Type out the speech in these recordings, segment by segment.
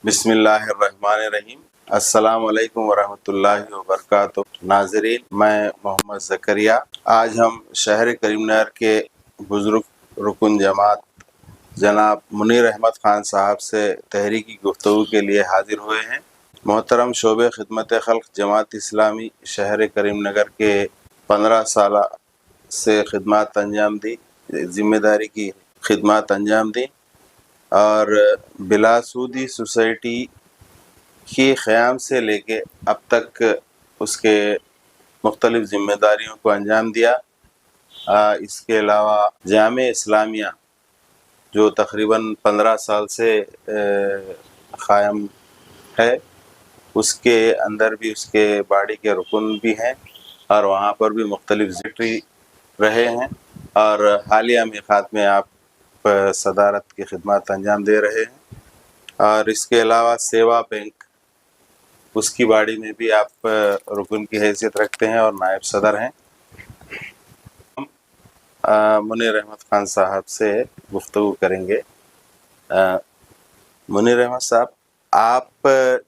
बिस्मिल्लाहिर्रहमानिर्रहीम। अस्सलाम वालेकुम वरहमतुल्लाहि वबरकातुहू। नाज़रीन, मैं मोहम्मद ज़करिया। आज हम शहर करीमनगर के बुज़ुर्ग रुकन जमात जनाब मुनीर अहमद ख़ान साहब से तहरीकी गुफ्तगू के लिए हाजिर हुए हैं। मोहतरम शोबे खिदमत खल्क़ जमात इस्लामी शहर करीमनगर के 15 साल से खिदमत अंजाम दी, ज़िम्मेदारी की खिदमत अंजाम दी और बिलासूदी सोसाइटी की क़याम से लेके अब तक उसके मुख्तलिफ़ ज़िम्मेदारियों को अंजाम दिया। इसके अलावा जामे इस्लामिया जो तकरीबन 15 साल से क़ायम है, उसके अंदर भी उसके बाड़ी के रुकन भी हैं और वहाँ पर भी मुख्तलिफ़ सेक्रेटरी रहे हैं और हालिया मीक़ात में आप सदारत की खिदमत अंजाम दे रहे हैं। और इसके अलावा सेवा बैंक, उसकी बाड़ी में भी आप रुकन की हैसियत रखते हैं और नायब सदर हैं। हम मुनीर अहमद ख़ान साहब से गुफ्तगू करेंगे। मुनीर अहमद साहब, आप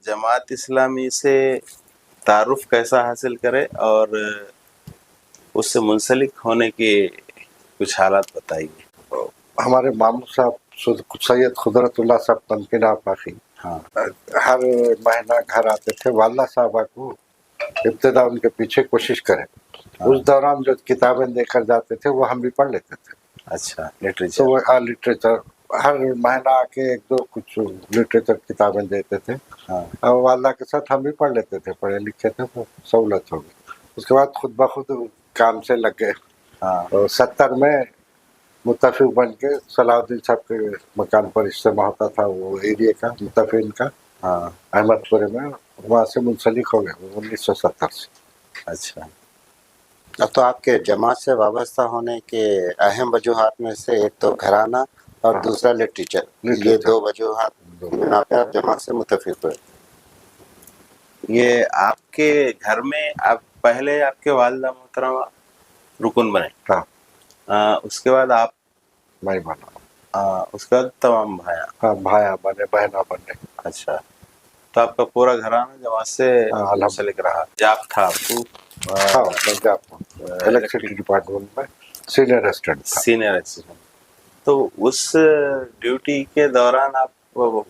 जमात इस्लामी से तारुफ़ कैसा हासिल करें और उससे मुंसलिक होने के कुछ हालात बताइए। हमारे मामू साहब सैयद खुदरतुल्लाह साहब तनकीन आफाकी हर महीना घर आते थे। वाला साहबा को इब्तिदा उनके पीछे कोशिश करें। उस दौरान जो किताबें देकर जाते थे वो हम भी पढ़ लेते थे। अच्छा, लिटरेचर? तो वो लिटरेचर हर महीना आके एक दो कुछ लिटरेचर किताबें देते थे और वाला के साथ हम भी पढ़ लेते थे। पढ़े लिखे थे तो सहूलत हो गई। उसके बाद खुद ब खुद काम से लग गए। और 70 में मुत्तफ़िक बन के सलाउद्दीन साहब के मकान पर इज्तिमा होता था, वो एरिया का मुत्तफ़िन का, अहमदपुर में, वहाँ से मुंसलिक हो गए 1970 से। अच्छा, अब तो आपके जमात से वाबस्ता होने के अहम वजूहात में से एक तो घराना और दूसरा लिटरेचर, ये दो वजूहात बिना पे आप जमात से मुत्तफ़िक हुए। ये आपके घर में आप पहले आपके वालिदा मोहतरमा रुकन बने? उसके बाद आप? मैं बना। उसके बाद तमाम भाया? हाँ, भाया बने, बहना बने। अच्छा, तो आपका पूरा घराना जमात से मुंसलिक रहा। जॉब था आपको? हाँ, मैं जॉब था इलेक्ट्रिसिटी डिपार्टमेंट में, सीनियर असिस्टेंट था। Senior assistant. तो उस ड्यूटी के दौरान आप,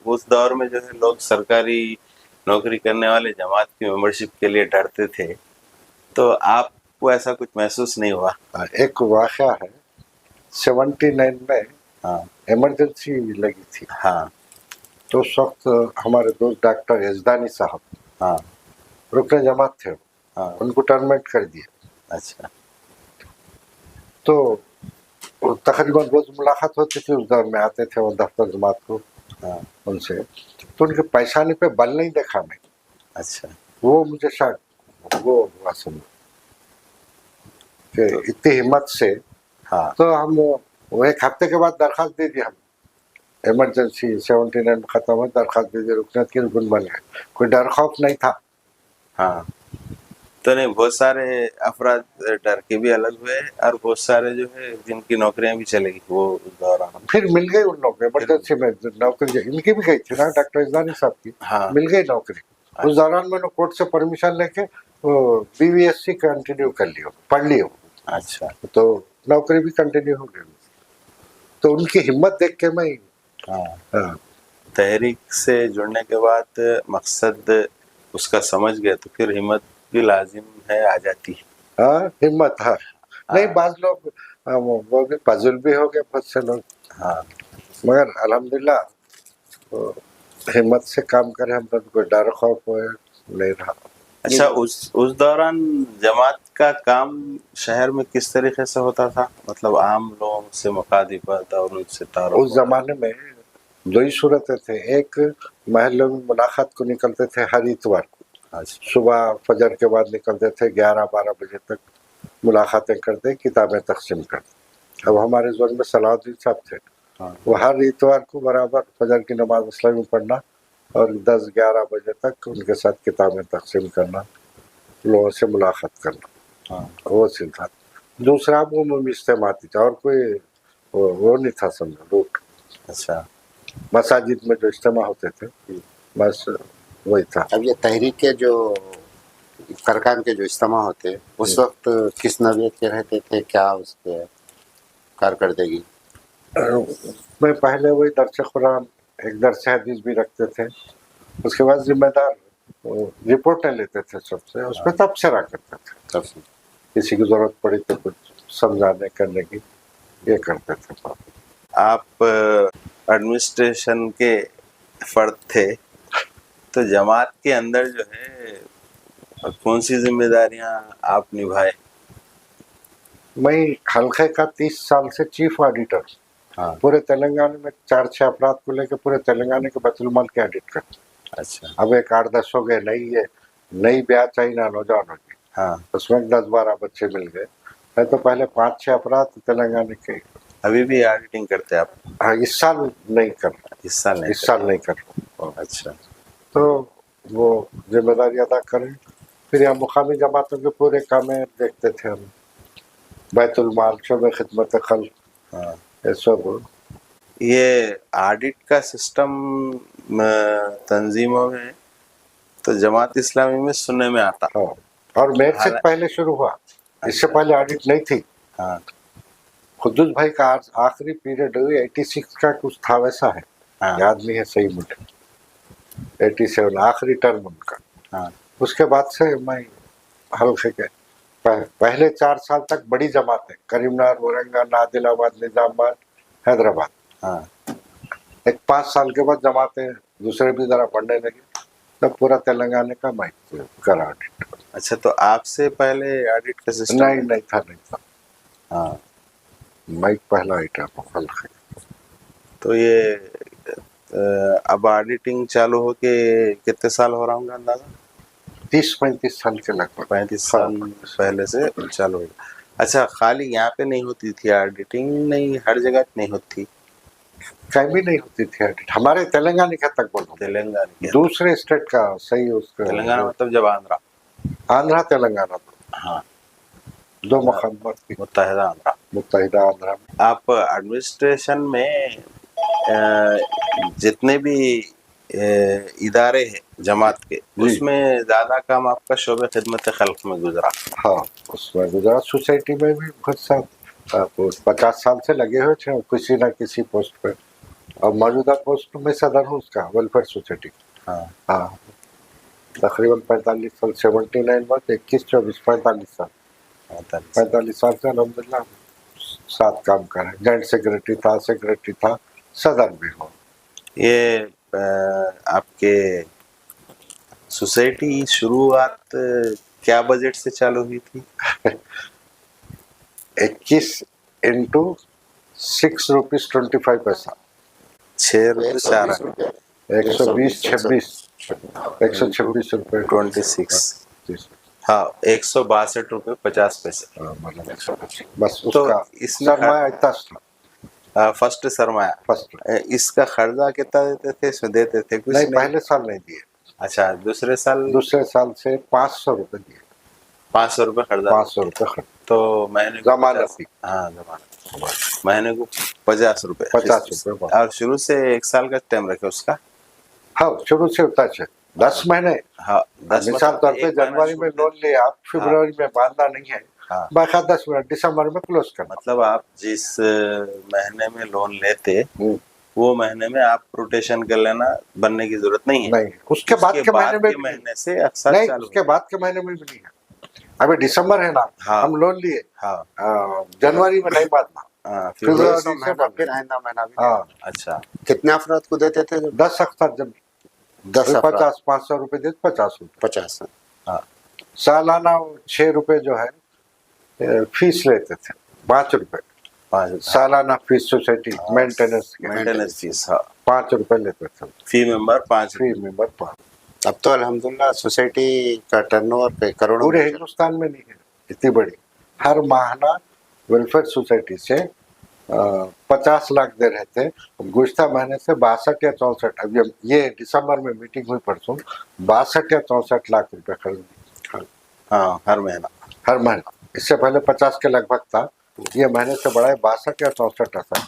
उस दौर में जो है लोग सरकारी नौकरी करने वाले जमात की मेंबरशिप के लिए डरते थे, तो आपको ऐसा कुछ महसूस नहीं हुआ? एक वाक़या है, 79 में इमरजेंसी लगी थी। तो उस वक्त हमारे दोस्त डॉक्टर यजदानी साहब रुकने जमात थे, उनको टर्मिनेट कर दिया। अच्छा। तो तकरीबन रोज मुलाकात होती थी। उस दौर में आते थे वो दफ्तर जमात को, उनसे तो उनके परेशानी पे बल नहीं देखा मैं। अच्छा। वो मुझे शायद वो हुआ समझ कि इतनी हिम्मत से। तो हम वो एक हफ्ते के बाद दरखास्त दे दी। हम इमरजेंसी 79 में खत्म हुई, दरखास्त दे दी, रुकने की रुकन बन गए। कोई डर खौफ नहीं था। तो नहीं, बहुत सारे अफराद डर के भी अलग हुए और बहुत सारे जो है जिनकी नौकरियां भी चलेगी वो उस दौरान। फिर मिल गई उन लोगों को इमरजेंसी में नौकरी, इनकी भी गई थी ना डॉक्टर इजदानी साहब की। मिल गई नौकरी। उस दौरान मैंने कोर्ट से परमिशन लेके वो BVSC कंटिन्यू कर लियो, पढ़ लियो। अच्छा। तो नौकरी भी कंटिन्यू हो गई। तो उनकी हिम्मत देख के मैं तहरीक से जुड़ने के बाद मकसद उसका समझ गए तो फिर हिम्मत भी लाजिम है, आ जाती है। हिम्मत। नहीं, बाज लोग वो भी पजुल भी हो गए बहुत से लोग। मगर अल्हम्दुलिल्लाह तो हिम्मत से काम करे, हम कोई डर खौफ नहीं रहा। अच्छा, उस दौरान जमात का काम शहर में किस तरीके से होता था? मतलब आम लोगों से मुखातिबत और उनसे तारुफ? उस जमाने में दो ही सूरतें थे। एक, महल्लों में मुलाकात को निकलते थे हर इतवार को। सुबह फजर के बाद निकलते थे, 11-12 बजे तक मुलाकातें करते, किताबें तकसीम करते। अब हमारे जोन में सलाउद्दीन साहब थे, वो हर इतवार को बराबर फजर की नमाज इस्लामी पढ़ना और 10-11 बजे तक उनके साथ किताबें तकसीम करना, लोगों से मुलाकात करना, वो सिलसिला। दूसरा वो इज्तिमाती था और कोई वो नहीं था समझो रूट। अच्छा। मसाजिद में जो इज्तिमा होते थे बस वही था। अब ये तहरीक के जो कारकान के जो इज्तिमा होते हैं उस वक्त किस नौयत के रहते थे, क्या उसके कारकर्दगी? मैं पहले वही दर्स कुरान, एक दर्स हदीस भी रखते थे। उसके बाद जिम्मेदार रिपोर्टें लेते थे सबसे, उसमें तबसरा करते थे। तब किसी की जरूरत पड़ी तो कुछ समझाने करने की ये करते थे। आप एडमिनिस्ट्रेशन के फर्द थे, तो जमात के अंदर जो है कौन सी जिम्मेदारियां आप निभाए? मैं हल्के का 30 साल से चीफ ऑडिटर, हाँ। पूरे तेलंगाना में 4-6 अपराध को लेकर पूरे तेलंगाना के बैतुल-माल के ऑडिट करते। अच्छा। अब एक 8-10 हो गए, नई ब्याच आई ना नौजवानों की, हाँ। उसमें 10-12 बच्चे मिल गए। मैं तो पहले 5-6 अपराध तेलंगाना के। अभी भी ऑडिटिंग करते हैं आप? हाँ, इस साल नहीं कर रहा, इस साल नहीं? इस साल नहीं कर रहा। अच्छा। तो वो जिम्मेदारी अदा करें। फिर यहाँ मुकामी जमातों के पूरे काम देखते थे हम, बैतुल माल, शोबे खिदमत खल्क, हाँ। ये सब। ये ऑडिट का सिस्टम तंजीमों में तो जमात इस्लामी में सुनने में आता। हाँ, और मेरे से पहले शुरू हुआ, इससे पहले ऑडिट नहीं थी। हाँ। खुद्दूस भाई का आखिरी पीरियड 86 का कुछ था वैसा है। हाँ। याद नहीं है सही मुझे, 87 आखिरी टर्म उनका। हाँ। उसके बाद से मैं हल्के के पहले 4 साल तक बड़ी जमातें करीमनगर, औरंगाबाद, आदिलाबाद, निजामाबाद, हैदराबाद। हाँ। एक 5 साल के बाद जमातें दूसरे भी जरा बढ़ने लगी, तब पूरा तेलंगाना का मैं करा ऑडिट। अच्छा, तो आपसे पहले ऑडिट का सिस्टम? नहीं था। हाँ। मैं पहला आइटम हल्के। तो ये अब ऑडिटिंग चालू हो के कितने साल हो रहा होगा अंदाजा? 30-35 साल के लगभग। 35 साल पहले से चालू हो गया। अच्छा, खाली यहाँ पे नहीं होती थी ऑडिटिंग? नहीं, हर जगह नहीं होती? कहीं भी नहीं होती थी ऑडिट, हमारे तेलंगाना का तक बोलो, तेलंगाना के? दूसरे स्टेट का सही उसका तेलंगाना मतलब जब आंध्रा? आंध्रा तेलंगाना तो हाँ, दो मकामात की मुत्तहिदा आंध्रा। मुत्तहिदा आंध्रा में। आप एडमिनिस्ट्रेशन में जितने भी इदारे हैं जमात के, उसमें ज्यादा काम आपका शोबे खिदमत खल्क में गुजरा? हाँ, उसमें गुजरात सोसाइटी में भी बहुत साल 50 साल से लगे हुए थे किसी न किसी पोस्ट पे, और मौजूदा पोस्ट में सदर हूँ उसका वेलफेयर सोसाइटी। हाँ, तकरीबन 45 साल, 79 बाद 21-24 45 साल, 45 साल से अलहमदुलिल्लाह साथ काम कर। जॉइंट सेक्रेटरी था, सदर भी हूँ। ये आपके सोसाइटी शुरुआत क्या बजट से चालू हुई थी? 21 इंटू 6 रुपीज 25 पैसा, 6 रुपये 4 126 रुपये 26। हाँ, 162 रुपये 50 पैसे। बस तो उसका इसमें सरमाया इतना था। फर्स्ट सरमाया। फर्स्ट इसका खर्चा कितना देते थे? इसमें देते थे कुछ? नहीं, पहले साल नहीं दिए। अच्छा, दूसरे साल से 500 रुपए दिए। 500 रुपये खर्चा? 500 रुपए खर्च। तो महीने को जमानत। हाँ, जमानत महीने को 50 रुपये। 50 रुपए। और शुरू से 1 साल का टाइम रखे उसका? हाँ, शुरू से होता है 10 महीने। हाँ, 10 मिसाल तौर पे जनवरी में लोन लिया आप, फरवरी में बांधना नहीं है। हाँ, बाकायदा 10 मिनट दिसंबर में क्लोज करना। मतलब आप जिस महीने में लोन लेते वो महीने में आप रोटेशन कर लेना, बनने की जरूरत नहीं है। नहीं, उसके बाद के महीने से अक्सर नहीं, चालू उसके बाद के महीने में भी नहीं है। अभी दिसंबर है ना। हाँ, हम लोन लिए। हाँ, जनवरी में नहीं बांधना। फरवरी से आइंदा महीना भी। हाँ। अच्छा, कितने अफराद को देते थे? 10 अक्सर जब 50 500 रुपए देते, 50 रुपए। 50। हाँ, सालाना 6 रुपए जो है फीस लेते थे, 5 रुपए सालाना फीस सोसाइटी मेंटेनेंस फीस। हाँ, 5 रुपए लेते थे। फी मेंबर 5। अब तो अल्हम्दुलिल्लाह सोसाइटी का टर्नओवर करोड़ों पूरे हिंदुस्तान में नहीं है इतनी बड़ी। हर माहाना वेलफेयर सोसाइटी से 50 लाख दे रहे थे, गुज़श्ता महीने से 62 या 64, अब ये दिसंबर में मीटिंग हुई परसों, 62 या 64 लाख रुपए खर्च। हाँ, हर महीना। इससे पहले 50 के लगभग था, ये महीने से बढ़ा है 62 या 64 ऐसा।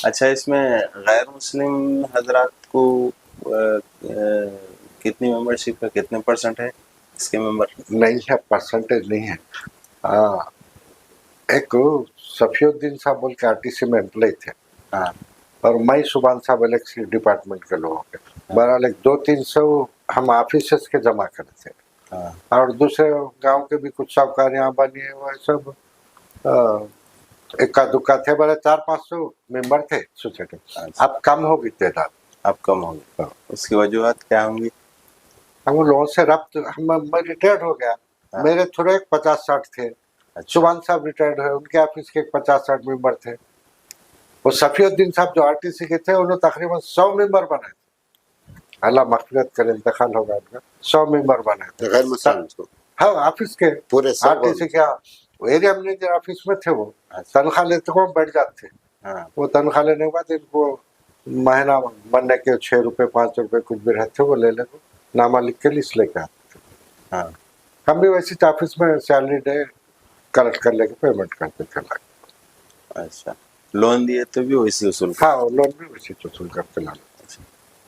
अच्छा, इसमें गैर मुस्लिम हजरात को कितनी मेंबरशिप है, कितने परसेंट है इसके मेंबर? नहीं है, परसेंटेज नहीं है। हाँ, एक सफीउद्दीन साहब बोल के आरटीसी में एम्प्लॉय थे, हाँ और मैं सुभान साहब इलेक्ट्रिक डिपार्टमेंट के लोगों के बहरहाल 200-300 हम ऑफिसर्स के जमा करे थे। हाँ और दूसरे गांव के भी कुछ साहूकारियाँ बनी वो सब इक्का दुक्का थे, बड़े 400-500 मेंबर थे सोसाइटी। अच्छा। अब कम होगी तादाद। अब कम होगी, हाँ। उसकी वजूहत क्या होंगी? हम लोगों से रब्त, मैं रिटायर्ड हो गया, हाँ। मेरे थोड़े 50-60 थे। अच्छा। सुभान साहब रिटायर्ड हुए, उनके ऑफिस के 50-60 मेंबर थे। वो सफीउद्दीन साहब जो आरटीसी के थे उन्होंने तकरीबन 100 मेंबर बनाए थे। अल्लाह मग़फ़िरत करे, इंतकाल होगा उनका। 100 मेंबर बनाए थे गैर मुसलमान को हाँ ऑफिस के, पूरे 100 आरटीसी के एरिया मैनेजर ऑफिस में थे। वो तनख्वाह लेते को बैठ जाते थे। हाँ वो तनख्वाह लेने के बाद इनको महीना बनने के 6 रुपए 5 रुपए कुछ भी रहते वो ले लेते, नामा लिख के लिस्ट लेके आते थे। हाँ हम भी वैसे ऑफिस में सैलरी डे कलेक्ट कर लेके पेमेंट करते थे। अच्छा, लोन दिए तो भी वैसे उसूल कर? हाँ, लोन भी वैसे वसूल करते लाना।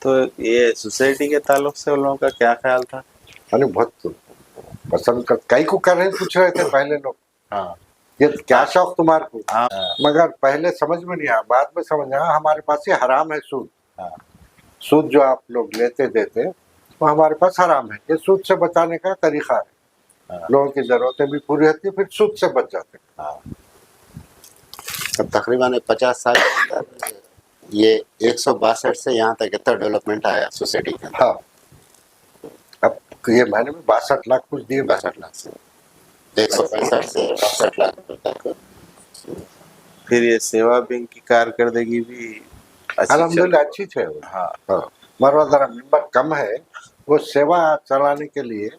तो ये सोसाइटी के ताल्लुक से उन लोगों का क्या ख्याल था? यानी बहुत पसंद कर, कई को कर रहे पूछ रहे थे पहले लोग, हाँ ये क्या शौक तुम्हारे को? हाँ मगर पहले समझ में नहीं आया, बाद में समझ आया हमारे पास ये हराम है सूद। हाँ। सूद जो आप लोग लेते देते वो हमारे पास हराम है। ये सूद से बचाने का तरीका है। हाँ। लोगों की जरूरतें भी पूरी होती है, फिर सूद से बच जाते हैं। हाँ। अब तकरीबन 50 साल के अंदर ये 162 से यहाँ तक कितना डेवलपमेंट आया सोसाइटी का? हाँ, अब ये महीने में 62 लाख कुछ दिए। 62 लाख से 165 से 62 लाख तक। फिर ये सेवा बैंक की कारकर्दगी भी अच्छी अल्हम्दुलिल्लाह चल- अच्छी थे। हाँ हाँ, मरवा जरा मेंबर कम है, वो सेवा चलाने के लिए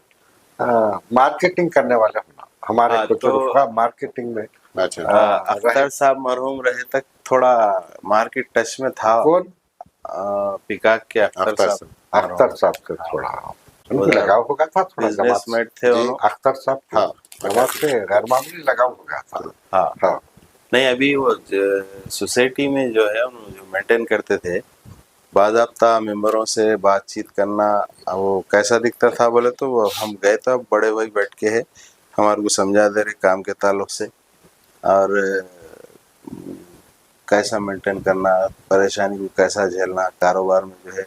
मार्केटिंग करने वाले होना। हमारे हाँ, कुछ तो- मार्केटिंग में अच्छा अख्तर साहब मरहूम रहे तक थोड़ा मार्केट टच में था। कौन? पिकाक के अख्तर अख्तर साहब, अख्तर साहब से थोड़ा उनको लगाव हो गया था, थोड़ा जमात बिजनेसमैन थे जी। उन्होंने। अख्तर साहब थे, हाँ। जमात से गैर मामूली लगाव हो गया था। हाँ हाँ, नहीं, अभी वो सोसाइटी में जो है जो मेंटेन करते थे बाज़ाब्ता मेंबरों से बातचीत करना, वो कैसा दिखता था बोले तो वो हम गए तो बड़े भाई बैठ के है हमारे को समझा दे रहे काम के ताल्लुक से, और कैसा मेंटेन करना, परेशानी को कैसा झेलना, कारोबार में जो है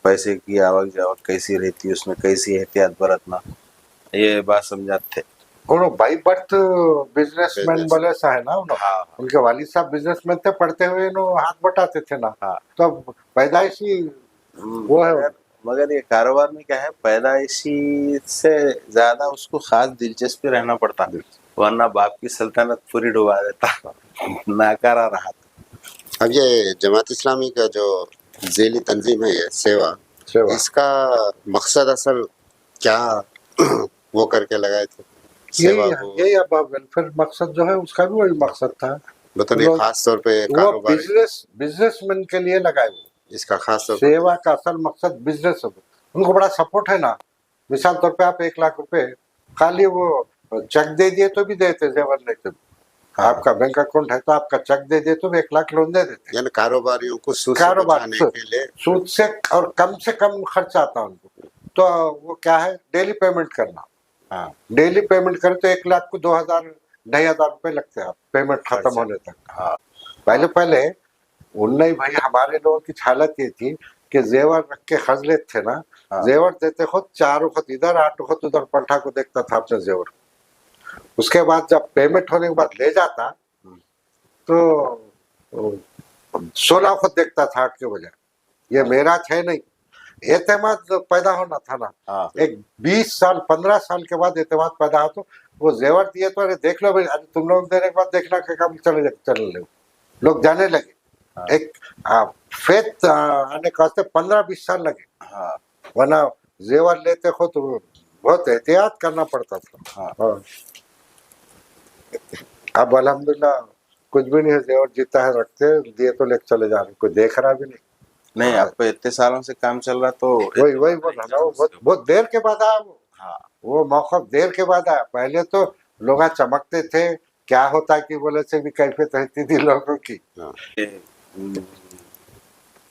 पैसे की आवक जावक कैसी रहती है, उसमें कैसी एहतियात बरतना, ये बात समझाते थे। उन्होंने बाई बर्थ बिजनेसमैन Business. बोले सा है ना उन्होंने। हाँ उनके वालिद साहब बिजनेसमैन थे, पढ़ते हुए इन्होंने हाथ बटाते थे ना। हाँ। तो पैदाइशी वो है। मगर ये कारोबार में क्या है, पैदाइशी से ज्यादा उसको खास दिलचस्पी रहना पड़ता, वरना बाप की सल्तनत पूरी डुबा देता नाकारा रहा। अब ये जमात इस्लामी का जो ज़ेली तंजीम है ये सेवा, इसका मकसद असल क्या वो करके लगाए थे? सेवा को यही अब वेलफेयर मकसद जो है उसका भी वही मकसद था। बताइए, खास तौर पे वो कारोबार बिजनेसमैन के लिए लगाए वो। इसका खास तौर पे सेवा का असल मकसद बिजनेस है। उनको बड़ा सपोर्ट है ना। मिसाल तौर पे आप 1 लाख रुपए खाली वो चेक दे दिए तो भी देते, जेवर लेते। आपका बैंक अकाउंट है तो आपका चेक दे दिए तो भी 1 लाख लोन दे देते। यानी कारोबारियों को सूद से कारोबार बचाने के लिए सूद से और कम से कम खर्चा आता है उनको। तो वो क्या है, डेली पेमेंट करना। हाँ डेली पेमेंट करें तो 1 लाख को 2,000-2,500 रुपए लगते हैं पेमेंट खत्म होने तक। हाँ पहले उनने ही भाई हमारे लोगों की हालत ये थी कि जेवर रख के खर्च लेते थे ना। हाँ। जेवर देते खुद 4 वक्त इधर 8 वक्त उधर पलटा को देखता था अपने जेवर। उसके बाद जब पेमेंट होने के बाद ले जाता तो 16 वक्त देखता था 8 के बजाय। ये मेरा है नहीं, एतमाद पैदा होना था ना। हाँ एक 20 साल 15 साल के बाद एतमाद पैदा हो तो वो जेवर दिए तो अरे देख लो भाई, अरे तुम लोग देने के बाद देखना कि कब चले लोग जाने लगे। हाँ। एक फेथ आने के वास्ते 15-20 साल लगे। हाँ वरना जेवर लेते हो तो बहुत एहतियात करना पड़ता था। हाँ। अब अल्हम्दुलिल्लाह कुछ भी नहीं है, जेवर जीता है रखते, दिए तो लेके चले जा रहे, कोई देख रहा भी नहीं। नहीं, आपको इतने सालों से काम चल रहा तो वही बोल रहा हूँ, बहुत देर के बाद आया वो। हाँ वो मौका देर के बाद आया। पहले तो लोग चमकते थे, क्या होता कि बोले से भी कैफियत रहती थी लोगों की। ये,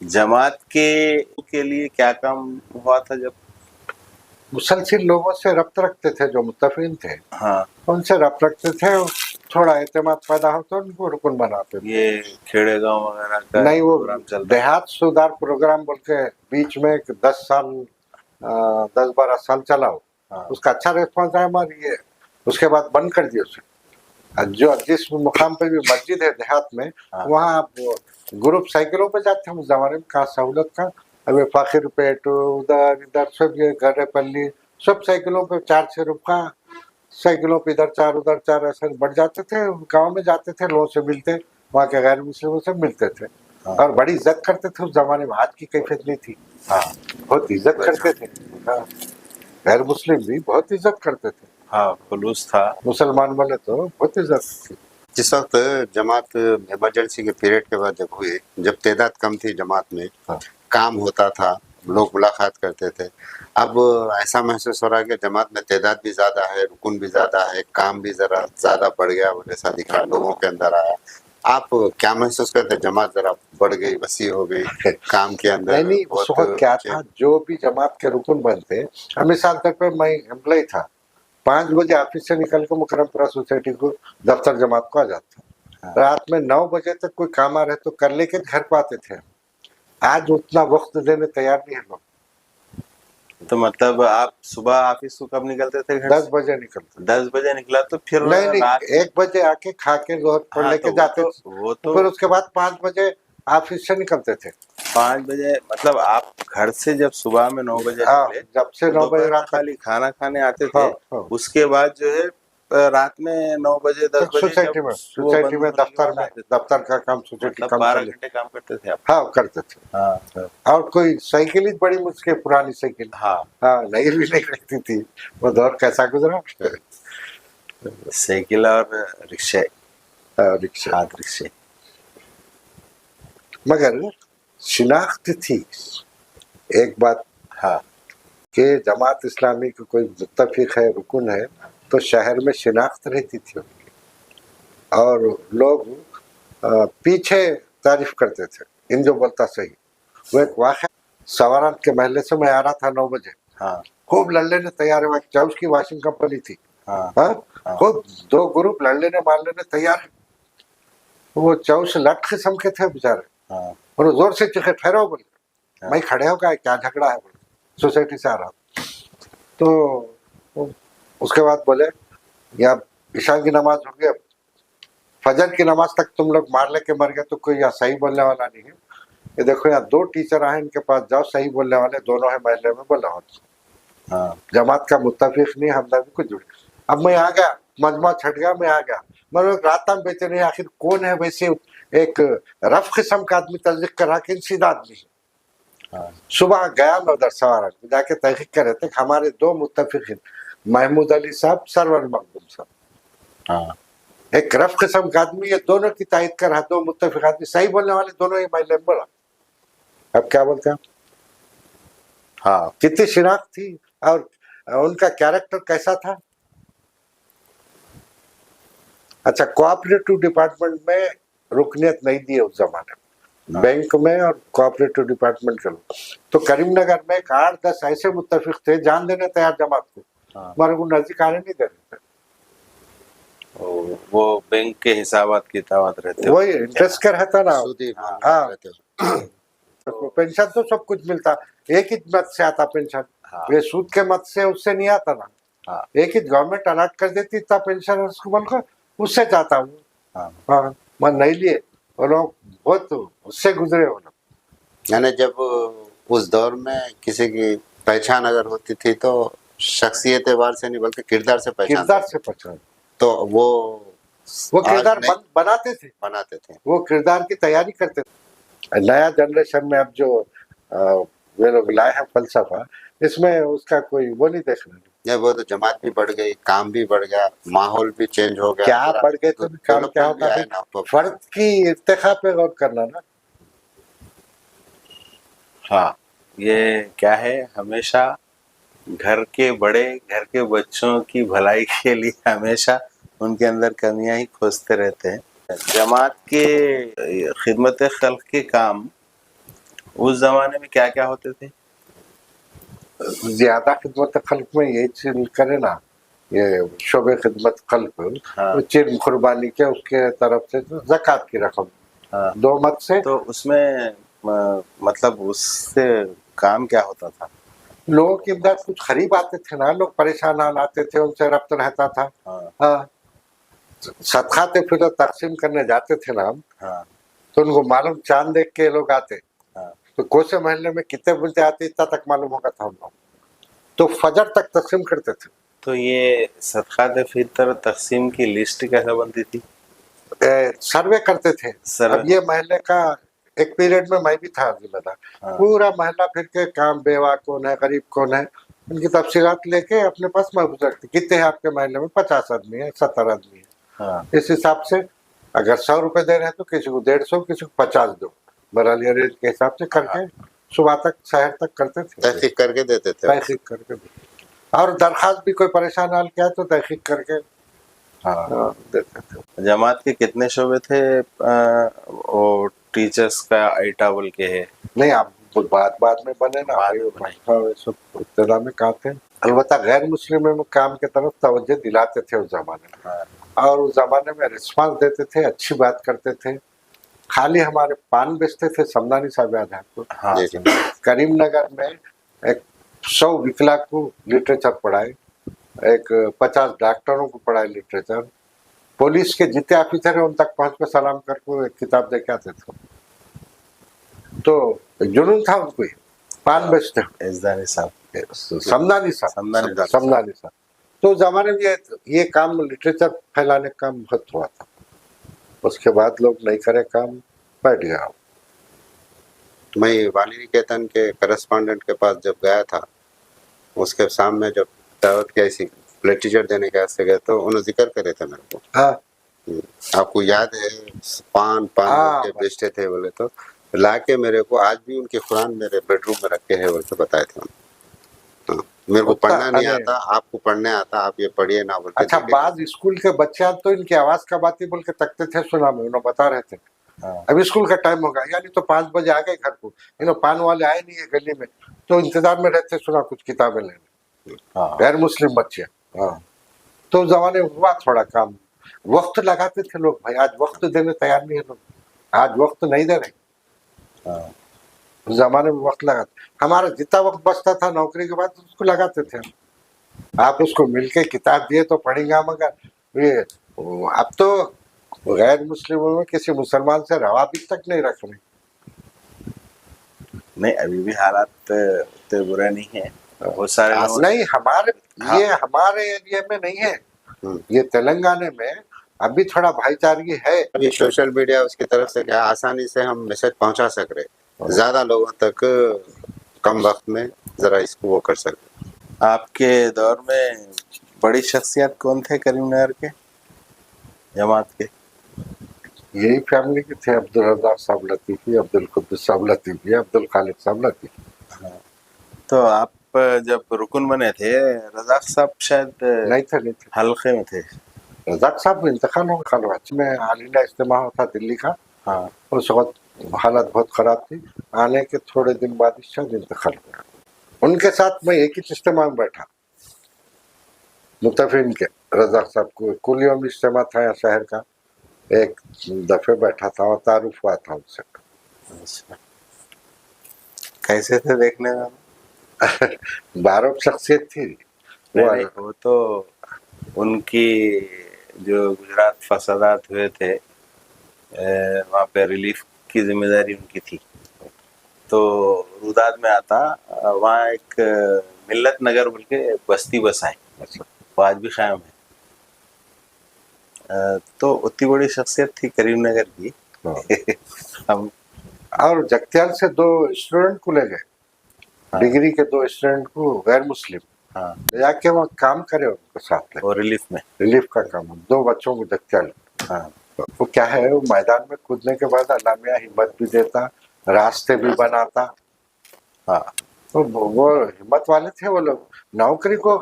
जमात के लिए क्या काम हुआ था जब? मुसलसिल लोगों से रब्त रखते थे, जो मुत्तफिन थे हाँ, उनसे रब्त रखते थे, थोड़ा एतमाद पैदा हो तो उनको रुकन बनाते थे। ये खेड़े गांव वगैरह का नहीं, वो प्रोग्राम चलता देहात सुधार प्रोग्राम बोल के बीच में 10-12 साल चला हो, हाँ। उसका अच्छा रिस्पॉन्स आया हमारी ये, उसके बाद बंद कर दिया उसे। जो जिस मुकाम पे भी मस्जिद है देहात में, हाँ। वहाँ आप ग्रुप साइकिलों पे जाते हैं उस जमाने में, कहाँ सहूलत का। अभी फाखिर पेट उधर इधर सब ये गरे पल्ली सब साइकिलों पे 4-6 रुपया, साइकिलों पे इधर 4 उधर 4 ऐसे बढ़ जाते थे। गांव में जाते थे, लोगों से मिलते, वहाँ के गैर मुस्लिमों से मिलते थे। हाँ। और बड़ी इज्जत करते थे उस जमाने में, आज की कैफियत नहीं थी। हाँ, बहुत इज्जत करते थे। हाँ, गैर मुस्लिम भी बहुत इज्जत करते थे, हाँ, खुलूस था। मुसलमान वाले तो बहुत इज्जत थी। जिस वक्त जमात इमरजेंसी के पीरियड के बाद जब हुए, जब तादाद कम थी जमात में, हाँ। काम होता था, लोग मुलाकात करते थे। अब ऐसा महसूस हो रहा है कि जमात में तादाद भी ज्यादा है, रुकन भी ज्यादा है, काम भी जरा ज्यादा बढ़ गया, वो जैसा दिखा लोगों के अंदर आया। आप क्या महसूस करते हैं? जमात जरा बढ़ गई, वसी हो गई, काम के अंदर नहीं, उस वक्त क्या था, जो भी जमात के रुकन बनते, मिसाल तौर पर मैं एम्प्लॉय था, 5 बजे ऑफिस से निकल के मुकरमपुरा सोसाइटी को दफ्तर जमात को आ जाता। रात में 9 बजे तक कोई काम आ रहे तो कर लेके घर को आते थे। आज उतना वक्त देने तैयार नहीं है लोग। तो मतलब आप सुबह ऑफिस को कब निकलते थे घर 10 से? बजे निकलते। 10 बजे निकला तो फिर नहीं, रात 1 बजे आके खा के जोहर पढ़ हाँ, लेके तो जाते थे। वो तो फिर उसके बाद 5 बजे ऑफिस से निकलते थे। 5 बजे मतलब आप घर से जब सुबह में 9 बजे हाँ, निकले जब से तो 9 बजे दोपहर में रात तक खाली खाना खाने आते थे। हाँ, हाँ। उसके बाद जो है रात में 9 बजे 10 बजे सोसाइटी जब में, वो सोसाइटी बंद में, होने के दफ्तर बाद में, आते थे। दफ्तर का काम सोसाइटी मतलब काम 12 कर ले। घंटे काम करते थे आप? हाँ, करते थे। हाँ, और कोई साइकिल ही बड़ी मुश्किल, पुरानी साइकिल। हाँ। हाँ, नई भी नहीं रहती थी। वो दौर कैसा गुजरा। साइकिल और रिक्शे, रिक्शा। हाथ रिक्शे। मगर शिनाख्त थी एक बात, हाँ, कि जमात इस्लामी का कोई मुत्तफिक है, रुकन है, तो शहर में शिनाख्त रहती थी उनकी। और लोग पीछे तारीफ करते थे, इन जो बोलता सही। वो एक वाक़या, सवारात के महल्ले से मैं आ रहा था 9 बजे, हाँ, खूब लड़ लेने तैयार है, चौस की वॉशिंग कंपनी थी। हाँ, हाँ, हाँ। खूब 2 ग्रुप लड़ लेने मार लेने तैयार है। वो चौस लट किस्म के थे बेचारे, हाँ, और वो जोर से चीखे, ठहरो बोले। हाँ। मैं खड़े हो गया, क्या झगड़ा है बोले, सोसाइटी से आ रहा तो उसके बाद बोले, या ईशा की नमाज हो गई, अब फजर की नमाज तक तुम लोग मार लेके मर गए तो कोई यहाँ सही बोलने वाला नहीं है। ये देखो, यहाँ 2 टीचर आए, इनके पास जाओ, सही बोलने वाले दोनों है महल्ले में, बोला हाँ, जमात का मुत्तफिक नहीं, हमदर्दी कुछ जुड़े। अब मैं आ गया, मजमा छट गया, मैं आ गया। मगर रात में बेचे नहीं, आखिर कौन है वैसे एक रफ किस्म का आदमी तस्दीक करा के सीधा आदमी है। हाँ, सुबह गया मैं उधर सवार जाके तहकीक कर रहे थे, हमारे 2 मुत्तफिक, महमूद अली साहब, सरवर मखदूम साहब, हाँ, एक रफ किस्म का आदमी, ये दोनों की तायद कर रहा, 2 मुत्तफिक आदमी, सही बोलने वाले दोनों ही महल्ले में। बोला अब क्या बोलते हैं, हाँ। कितनी शिनाख्त थी और उनका कैरेक्टर कैसा था। अच्छा, कोऑपरेटिव डिपार्टमेंट में रुकनियत नहीं दी है उस जमाने में, बैंक में और कोऑपरेटिव डिपार्टमेंट के लोग। तो करीमनगर में 8-10 ऐसे मुत्तफिक थे, जान देने तैयार जमात को, हाँ। मगर वो नजदीक आने नहीं दे रहे थे। वो बैंक के हिसाबात किताबात रहते हो। वही इंटरेस्ट का रहता ना। सूदी हाँ। रहते हो। तो पेंशन तो सब कुछ मिलता, एक ही मत से आता पेंशन। हाँ। ये सूद के मत से उससे नहीं आता ना। हाँ। एक ही गवर्नमेंट अलर्ट कर देती था पेंशन उसको, बोलकर उससे चाहता हूँ। हाँ। हाँ, मैं नहीं लिए, वो लोग बहुत उससे गुजरे वो लोग। यानी जब उस दौर में किसी की पहचान अगर होती थी तो शख्सियत एतबार से नहीं बल्कि किरदार से पहचान, किरदार से पहचान, तो वो किरदार आज नहीं बनाते थे, बनाते थे। वो किरदार की तैयारी करते थे। नया जनरेशन में अब जो वे लोग लाए हैं फलसफा, इसमें उसका कोई वो नहीं देख रहे। ये वो तो जमात भी बढ़ गई, काम भी बढ़ गया, माहौल भी चेंज हो गया। क्या बढ़ गए तो काम क्या होता है, फर्द की इर्तिखा पे गौर करना ना। हाँ, ये क्या है, हमेशा घर के बड़े, घर के बच्चों की भलाई के लिए हमेशा उनके अंदर कमियां ही खोजते रहते हैं। जमात के खिदमत खल्क के काम उस जमाने में क्या क्या होते थे? ज्यादा खिदमत खल्क में यही चीज करे ना, ये शोबे खिदमत खल्क, हाँ। वो चिर कुर्बानी के उसके तरफ से तो जक़ात की रकम हाँ। 2 मत से। तो उसमें मतलब उससे काम क्या होता था? लोगों की इमदाद, कुछ गरीब आते थे ना, लोग परेशान हाल आते थे, उनसे रब्त रहता था। हाँ। हाँ, सदकाते फिर तकसीम करने जाते थे ना हम, हाँ। तो उनको मालूम, चांद देख के लोग आते, हाँ। तो कोसे महल्ले में कितने बुलते आते इतना तक मालूम होगा था हम लोग, तो फजर तक तकसीम करते थे। तो ये सदक़ात फितर तकसीम की लिस्ट कैसे बनती थी? सर्वे करते थे। सर्वे। अब ये महल्ले का एक पीरियड में मैं भी था जिम्मेदार, हाँ। पूरा महल्ला फिर के काम, बेवा कौन है, गरीब कौन है, उनकी तफसीलात लेके अपने पास महफूज रखते, कितने हैं आपके महल्ले में, 50 आदमी है, 70 आदमी है, हाँ। इस हिसाब से अगर 100 रुपए दे रहे हैं तो किसी को 150, किसी को 50 दो, बराली रेट के हिसाब से करके सुबह तक शहर तक करते थे, तहकीक करके देते थे। तहकीक करके। और दरखास्त भी कोई परेशान हाल किया तो तहकीक करके हाँ। देते थे। जमात के कितने शोबे थे? वो टीचर्स का आइटा बोल के है। नहीं, आप बाद में बने ना, बाद में बने। हाँ, सब इब्तिदा में कहा थे। अलबत्ता गैर मुस्लिम में काम की तरफ तवज्जो दिलाते थे उस जमाने में। हाँ। और उस जमाने में रिस्पांस देते थे, अच्छी बात करते थे। खाली हमारे पान बेचते थे, समदानी साहब याद है आपको? हाँ। जी, जी। करीमनगर में एक 100 विकलांग को लिटरेचर पढ़ाए, एक 50 डॉक्टरों को पढ़ाए लिटरेचर, पुलिस के जितने ऑफिसर है उन तक पहुंच कर सलाम करके एक किताब दे के आते थे। तो जुनून था उनको, पान बेचते, इज़दानी साहब, समदानी साहब। तो जमाने में ये काम लिटरेचर फैलाने का काम बहुत हुआ था। उसके बाद लोग नहीं करे काम, बैठ गया। मैं वाणी निकेतन के करस्पॉन्डेंट के पास जब गया था, उसके सामने जब दावत की ऐसी लिटरेचर देने के वास्ते गए तो उन्होंने जिक्र करे थे मेरे को। हाँ, आपको याद है पान हाँ, के बेचते थे बोले, तो लाके मेरे को आज भी उनके कुरान मेरे बेडरूम में रखे हैं बोल के बताए थे। हाँ, मेरे को पढ़ना नहीं आता, आपको पढ़ने आता, आप ये पढ़िए ना बोल के। अच्छा, बाद स्कूल के बच्चे तो इनकी आवाज का बात ही बोल के तकते थे, सुना में उन्होंने बता रहे थे। हाँ। अब स्कूल का टाइम होगा, यानी तो 5 बजे आ गए घर को, पान वाले आए नहीं है गली में, तो इंतजार में रहते, सुना कुछ किताबें लेने। हाँ। गैर मुस्लिम बच्चे। हाँ, तो जमाने हुआ थोड़ा काम, वक्त लगाते थे लोग भाई, आज वक्त देने तैयार नहीं है लोग, आज वक्त नहीं दे रहे। हाँ। उस जमाने में वक्त लगाते, हमारा जितना वक्त बचता था नौकरी के बाद उसको लगाते थे। आप उसको मिलके किताब दिए तो पढ़ेगा, मगर ये अब तो गैर मुस्लिमों में किसी मुसलमान से रवाबित तक नहीं रख रहे। नहीं, अभी भी हालात तो बुरा नहीं है, बहुत सारे लोग नहीं, हमारे हाँ। ये हमारे एरिया में नहीं है, ये तेलंगाना में अभी थोड़ा भाईचारगी है। अभी सोशल मीडिया उसकी तरफ से क्या आसानी से हम मैसेज पहुंचा सक रहे, ज्यादा लोगों तक कम वक्त में जरा इसको वो कर सकते। आपके दौर में बड़ी शख्सियत कौन थे करीमनगर के जमात के? यही फैमिली के थे, अब्दुल रज़ाक साहब लतीफ़ी, अब्दुल कुद्दुस साहब लतीफ़ी, अब्दुल खालिक साहब लतीफ़ी। तो आप जब रुकन बने थे, रज़ाक साहब शायद नहीं थे हल्के में थे। रज़ाक साहब इंतकाल हो गया में, आलीना इज्तिमा था दिल्ली का। हाँ। उस वक्त हालत बहुत खराब थी, आने के थोड़े दिन बाद ही शायद इंतकाल हो गया। उनके साथ मैं एक ही इज्तिमा में बैठा, मुतफिन के रज़ाक साहब को कुल यौम इज्तिमा था यहाँ शहर का, एक दफे बैठा था और तारुफ हुआ था उनसे। अच्छा, कैसे थे देखने में? बारह शख्सियत थी नहीं, वो तो उनकी जो गुजरात फसादात हुए थे, वहाँ पे रिलीफ की जिम्मेदारी उनकी थी। तो रुदाद में आता, वहाँ एक मिल्लत नगर बोल के बस्ती बसाई, वो आज भी कायम है। तो उतनी बड़ी शख्सियत थी करीमनगर की। हम और जगत्याल से 2 स्टूडेंट को ले गए, डिग्री के 2 स्टूडेंट को, गैर मुस्लिम। हाँ। जाके वहाँ काम करे उनके साथ में, और रिलीफ का काम, 2 बच्चों को जगत्याल। हाँ। वो क्या है, वो मैदान में कूदने के बाद अल्लाह मियां हिम्मत भी देता, रास्ते भी बनाता। हाँ। तो वो हिम्मत वाले थे वो लोग। नौकरी को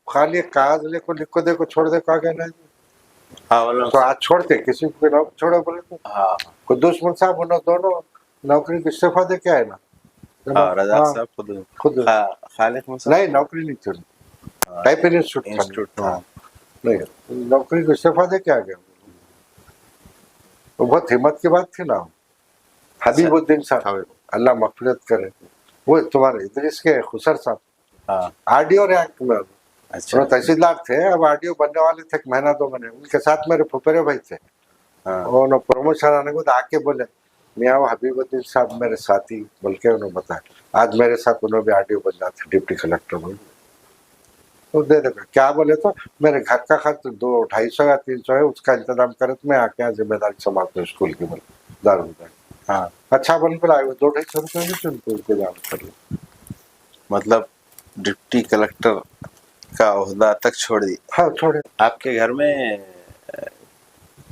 खाली कागज ले को लिख को दे को छोड़ दे को आगे नहीं। हाँ, तो आज छोड़ते किसी को नौकरी छोड़ो बोले तो। हाँ। कुद्दुस साहब उन्होंने दोनों नौकरी को इस्तीफा दे के आए ना। हाँ, रजाक हाँ, साहब खुद खुद खालिक मुसा नहीं, नौकरी नहीं थी, टाइप इंस्टीट्यूट था। इंस्टीट्यूट था। नहीं, नौकरी को इस्तीफा दे के आ गया। वो बहुत हिम्मत की बात थी ना। हबीबुद्दीन साहब, हाँ, अल्लाह मग़फ़िरत करे, वो तुम्हारे इदरीस के खुसर साहब हाँ, आरडीओ रैंक में, अच्छा, वो तहसीलदार थे, अब आरडीओ बनने वाले थे, 1 महीना 2 महीने, उनके साथ मेरे फुफेरे भाई थे। हाँ, उन्होंने प्रमोशन आने के बाद आके बोले, मियाँ वो हबीबुद्दीन साहब मेरे साथी, बोल के उन्होंने बताया। आज मेरे साथ उन्होंने भी आरडीओ बन जाते, डिप्टी कलेक्टर बोल तो दे देगा। क्या बोले तो मेरे घर का खर्च 200-250 या 300 है, उसका इंतजाम करे तो मैं आके यहाँ जिम्मेदारी संभालता हूँ स्कूल की, बोले दारू। हाँ, अच्छा बोल कर आए, 200-250 रुपये में उनको इंतजाम कर लिया। मतलब डिप्टी कलेक्टर का ओहदा तक छोड़ दी। हाँ छोड़े। आपके घर में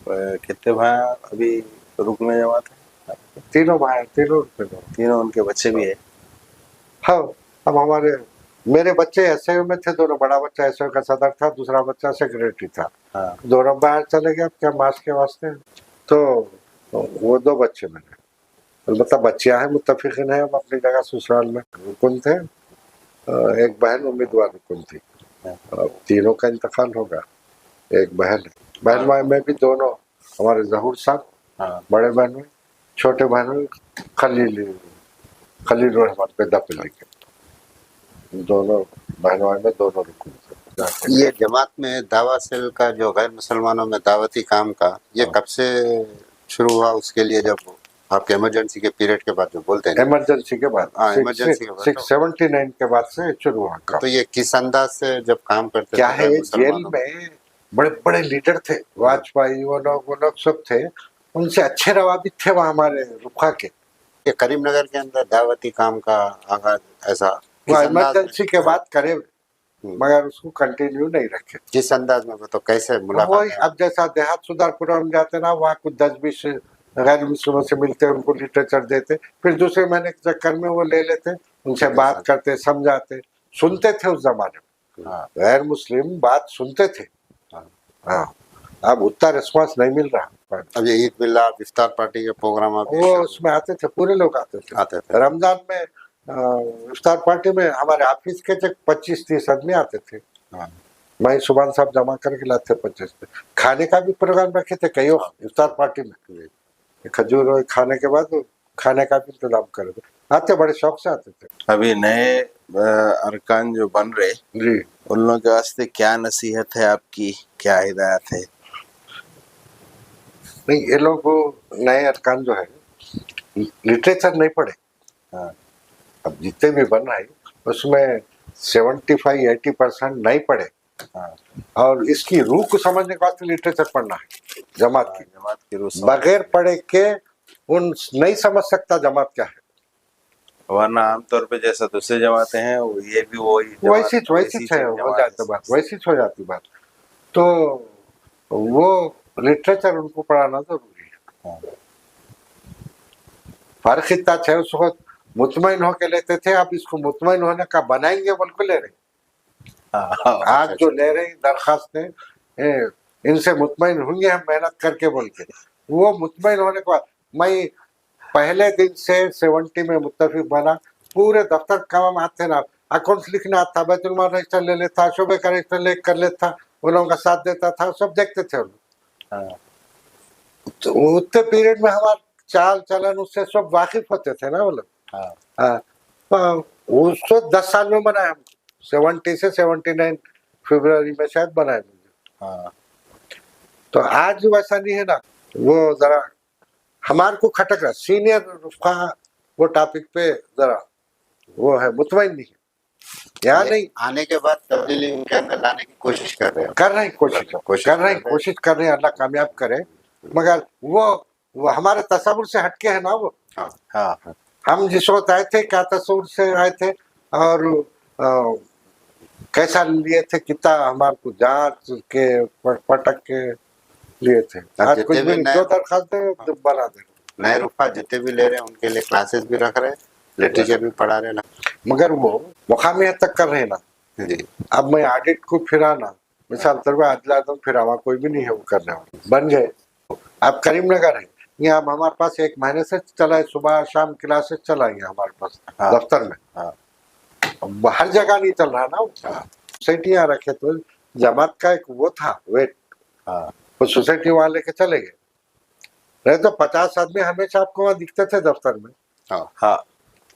कितने भाई अभी रुकने जमात है? तीनों भाई, तीनों रुपये दो। तीनों, उनके बच्चे भी है? हाँ, अब हमारे मेरे बच्चे एसएयू में थे दोनों, बड़ा बच्चा एसएयू का सदर था, दूसरा बच्चा सेक्रेटरी था। हाँ, दोनों बाहर चले गए, अब क्या मास के वास्ते, तो वो 2 बच्चे मैंने, मतलब बच्चियां हैं, मुत्तफिकिन है, अब अपनी जगह ससुराल में रुकन थे। एक बहन उम्मीदवार रुकन थी, अब तीनों का इंतकाल होगा। एक बहन है, बहन में भी दोनों हमारे जहूर साहब, हाँ, बड़े बहन में, छोटे बहन में खलील रहमान पेदापल्ली के, दोनों बहनों में दोनों रुकन थे। ये जमात में दावा सेल का जो गैर मुसलमानों में दावती काम का, ये कब से शुरू हुआ? उसके लिए जब आपके इमरजेंसी के पीरियड के बाद जो बोलते हैं, इमरजेंसी के बाद, हाँ, इमरजेंसी के बाद 679 के बाद से शुरू हुआ काम। तो ये किस अंदाज से जब काम करते क्या थे है, गैर जेल मुसलमानों में बड़े बड़े लीडर थे, वाजपेयी, वो लोग सब थे, उनसे अच्छे रवाबित थे वहाँ हमारे रुखा के। ये करीमनगर के अंदर दावती काम का आगाज ऐसा वो किस अंदाज में? इमरजेंसी के बाद करे, मगर उसको कंटिन्यू नहीं रखे। किस अंदाज में, तो कैसे वही मुलाकात? अब जैसा देहात सुधारपुरा में जाते ना, वहाँ कुछ 10-20 गैर मुस्लिमों से मिलते, उनको लिटरेचर देते, फिर दूसरे महीने के चक्कर में वो ले लेते, उनसे बात करते, समझाते, सुनते थे उस जमाने में। हाँ, गैर मुस्लिम बात सुनते थे। हाँ, अब उतना रिस्पॉन्स नहीं मिल रहा। अब ये ईद मिलाद इफ्तार पार्टी के प्रोग्राम आप वो उसमें आते थे, पूरे लोग आते थे। थे। रमजान में इफ्तार पार्टी में हमारे ऑफिस के 25-30 आदमी आते थे। हाँ, मैं सुभान साहब जमा करके लाते 25 पे। खाने का भी प्रोग्राम रखे थे कई इफ्तार पार्टी में, खजूर खाने के बाद खाने का भी इंतजाम करे थे, आते बड़े शौक से आते थे। अभी नए अरकान जो बन रहे, जी, उन लोगों के वास्ते क्या नसीहत है आपकी, क्या हिदायत है? नहीं, ये लोग नए अरकान जो है लिटरेचर नहीं पढ़े। हाँ, अब जितने भी बन रहे उसमें 75-80% नहीं पढ़े। हाँ, और इसकी रूह को समझने के वास्ते लिटरेचर पढ़ना है जमात की। जमात की रूह से, बगैर पढ़े के उन नहीं समझ सकता जमात क्या है। वरना आमतौर पे जैसा दूसरे जमाते हैं ये भी वही वैसी हो जाती बात, वैसी हो जाती बात। तो वो लिटरेचर उनको पढ़ाना जरूरी है। फर्क इतना है, उस वक्त मुतमईन होके लेते थे, अब इसको मुतमईन होने का बनाएंगे बोल के ले रहे। आज जो ले रहे दरखास्तें, इनसे मुतमईन होंगे हम मेहनत करके बोल के, वो मुतमईन होने के बाद मैं पहले दिन से 70 में मुत्तफिक बना, पूरे दफ्तर काम आते ना, अकाउंट्स लिखना आता, बैतुल माल रजिस्टर ले लेता, शोबे का रजिस्टर ले कर लेता, उन लोगों का साथ देता था, सब देखते थे उन। तो उतने पीरियड में हमारा चाल चलन उससे सब वाकिफ होते थे ना वो लोग। उसको 10 साल में बनाया हम, 70 से 79 फरवरी में शायद बनाए मुझे। तो आज वैसा नहीं है ना, वो जरा हमारे को खटक रहा, सीनियर रुफा वो टॉपिक पे जरा वो है, मुतमईन नहीं है यहाँ नहीं। आने के बाद तब्दीली उनके अंदर लाने की कोशिश कर रहे हैं, कर रहे हैं, कोशिश कर रहे हैं, अल्लाह कामयाब करे। मगर वो हमारे तस्वुर से हटके है ना वो। हाँ, हम जिस वक्त आए थे क्या तस्वुर से आए थे, और कैसा लिए थे, कितना हमारे को जांच के पटक के लिए थे। आज कुछ भी नहीं, जो दरखास्त बना दे। नए रुफा जितने भी ले रहे हैं उनके लिए क्लासेस भी रख रहे हैं, लिटरेचर भी पढ़ा रहे हैं, मगर वो मुकामी हद तक कर रहे ना जी। अब मैं ऑडिट को फिराना, मिसाल तौर पर अदला आदम फिरावा, कोई भी नहीं है वो करने वाला, बन गए। अब करीमनगर है, यहाँ हमारे पास 1 महीने से चला है, सुबह शाम क्लासेस चला है हमारे पास हाँ। दफ्तर में। हाँ। अब हर जगह नहीं चल रहा ना, सोसाइटी यहाँ रखे तो जमात का एक वो था वेट, हाँ। वो सोसाइटी वहां लेके चले गए। नहीं तो 50 आदमी हमेशा आपको वहां दिखते थे दफ्तर में। हाँ।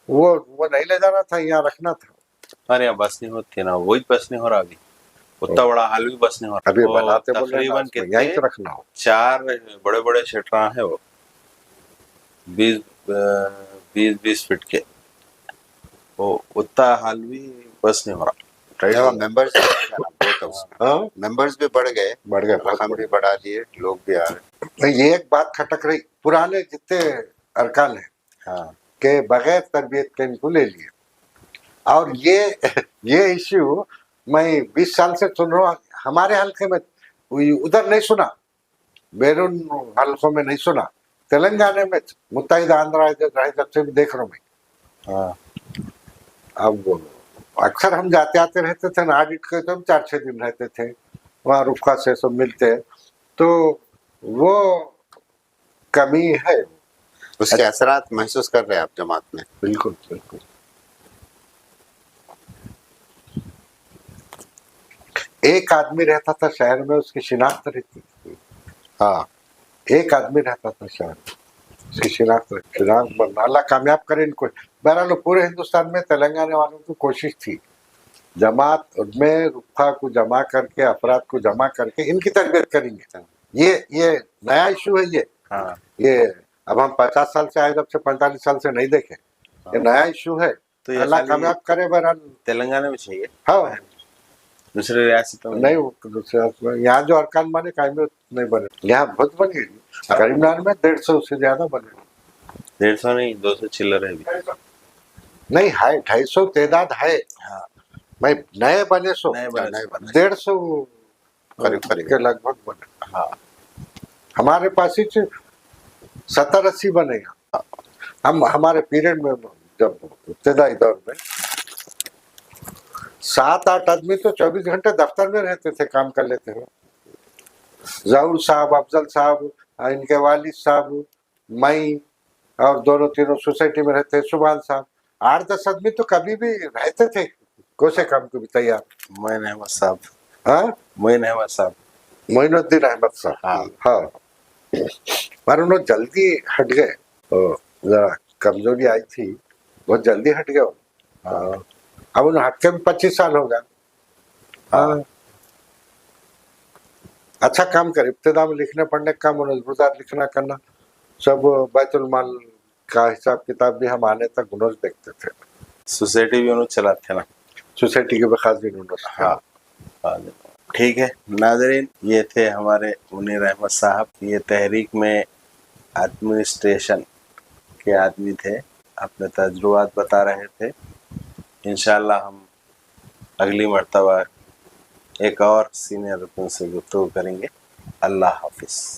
वो नहीं ले जाना था, यहाँ रखना था। हमारे यहाँ बस नहीं होती ना, वही बस नहीं हो रहा अभी, उतना बड़ा हाल भी बस नहीं हो रहा। अभी वो बनाते बोल रहे हैं ना, तकरीबन उसमें यहीं कितने तो रखना हो। 4 बड़े बड़े शटरा है वो, 20 फीट के, वो उतना हाल भी बस नहीं हो रहा। मेंबर्स बहुत है उसमें। हाँ मेंबर्स भी बढ़ गए, रकम भी बढ़ा दिए, लोग भी आ रहे। नहीं, ये एक बात खटक रही, पुराने जितने अरकान है हाँ। के बगैर तरबियत के इनको ले लिए। और ये इश्यू मैं 20 साल से सुन रहा हूँ, हमारे हल्के में उधर नहीं सुना, बैरून हल्कों में नहीं सुना, तेलंगाना में मुत्तहिदा आंध्र जब से भी देख रहा हूँ मैं। हाँ। अब अक्सर हम जाते आते रहते थे ना, ऑडिट के तो हम 4-6 दिन रहते थे वहाँ, रुफका से सब मिलते, तो वो कमी है। उसके असरात महसूस कर रहे हैं आप जमात में? बिल्कुल बिल्कुल। एक आदमी रहता था शहर में, उसकी शिनाख्त रहती थी। हाँ, एक आदमी रहता था शहर में, उसकी शिनाख्त बनना। अल्लाह कामयाब करे इनको। बहरहाल पूरे हिंदुस्तान में तेलंगाना वालों की कोशिश थी जमात में रुफा को जमा करके, अफराद को जमा करके इनकी तरबियत करेंगे। ये नया इशू है ये। हाँ। ये अब हम 50 साल से आए, जब से 45 साल से नहीं देखे, ये नया इशू है। तो ये अल्लाह खाली कामयाब करे। बहरहाल तेलंगाना में चाहिए, हाँ, दूसरे रियासतों में नहीं दूसरे यहाँ जो अरकान बने कायम नहीं बने, यहाँ बहुत बने। करीमनगर में 150 से ज्यादा बने। 150 नहीं, 200 चिल्लर है अभी। नहीं है, 250 तादाद है। हाँ। मैं नए बने सो नए बने 150 करीब के लगभग बने। हाँ। हमारे पास ही 70-80 बनेगा। हम हमारे पीरियड में जब इब्तदाई दौर में 7-8 आदमी तो 24 घंटे दफ्तर में रहते थे, काम कर लेते थे। जहूर साहब, अफजल साहब, इनके वालिद साहब, मई और दोनों तीनों सोसाइटी में रहते, सुभान साहब। 8-10 आदमी तो कभी भी रहते थे, कोसे काम को भी तैयार। मोइन अहमद साहब। हाँ, मोइन अहमद साहब, मोइनुद्दीन अहमद साहब। हाँ। हाँ, पर उन्होंने जल्दी हट गए, जरा कमजोरी आई थी, बहुत जल्दी हट गए। हाँ। अब उन्हें हट के भी 25 साल हो गया। हाँ, अच्छा काम करे। इब्तिदा में लिखने पढ़ने का काम, उन्होंने लिखना करना सब, बैतुल माल का हिसाब किताब भी हम आने तक उन्होंने देखते थे। सोसाइटी भी उन्होंने चलाते ना, सोसाइटी के बखास भी उन्होंने। हाँ। ठीक है नाज़रीन, ये थे हमारे मुनीर अहमद साहब। ये तहरीक में एडमिनिस्ट्रेशन के आदमी थे, अपने तजुर्बात बता रहे थे। इंशाल्लाह हम अगली मर्तबा एक और सीनियर रुकन से गुफ्तगू करेंगे। अल्लाह हाफिज़।